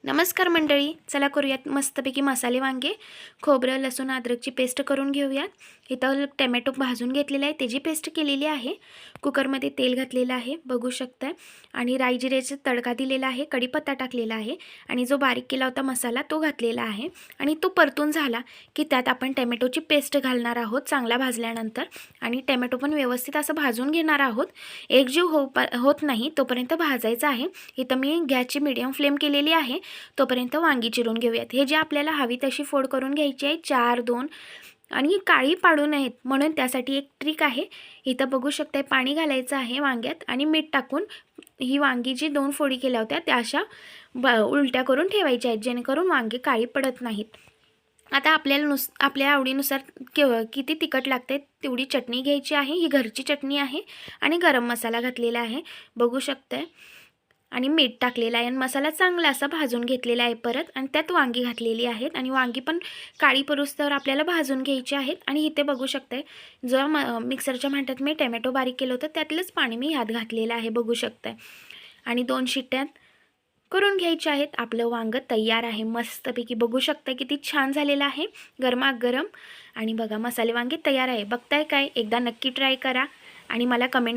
नमस्कार मंडळी, चला करूयात मस्तपैकी मसाले वांगे. खोबरं, लसूण, अद्रकची पेस्ट करून घेऊयात. इथं टोमॅटो भाजून घेतलेला आहे, त्याची पेस्ट केलेली आहे. कुकरमध्ये तेल घातलेलं आहे, बघू शकताय. आणि राई जिऱ्याचा तडका दिलेला आहे, कढीपत्ता टाकलेला आहे आणि जो बारीक केला होता मसाला तो घातलेला आहे. आणि तो परतून झाला की त्यात आपण टोमॅटोची पेस्ट घालणार आहोत चांगला भाजल्यानंतर. आणि टोमॅटो पण व्यवस्थित असं भाजून घेणार आहोत. एकजीव होत नाही तोपर्यंत भाजायचा आहे. इथं मी गॅसची मीडियम फ्लेम केलेली आहे. तोपर्यंत वांगी चिरून घेऊयात. हे जे आपल्याला हवी तशी फोड करून घ्यायची आहे, 4-2. आणि काळी पाडू नयेत म्हणून त्यासाठी एक ट्रिक आहे. इथं बघू शकताय, पाणी घालायचं आहे वांग्यात आणि मीठ टाकून ही वांगी जी 2 फोडी केल्या होत्या त्या अशा उलट्या करून ठेवायच्या आहेत, जेणेकरून वांगी काळी पडत नाहीत. आता आपल्या आवडीनुसार किती तिखट लागते तेवढी चटणी घ्यायची आहे. ही घरची चटणी आहे आणि गरम मसाला घातलेला आहे, बघू शकताय. आणि मीठ टाकलेलं आहे आणि मसाला चांगला असा भाजून घेतलेला आहे परत. आणि त्यात वांगी घातलेली आहेत आणि वांगी पण काळी परुस्तवर आपल्याला भाजून घ्यायची आहेत. आणि इथे बघू शकताय, जो मिक्सरच्या भांड्यात मी टोमॅटो बारीक केलं होतं त्यातलंच पाणी मी ह्यात घातलेलं आहे, बघू शकताय. आणि 2 शिट्ट्यात करून घ्यायचे आहेत. आपलं वांगं तयार आहे मस्तपैकी, बघू शकताय किती छान झालेलं आहे गरमागरम. आणि बघा, मसाले वांगे तयार आहे. बघताय काय, एकदा नक्की ट्राय करा आणि मला कमेंट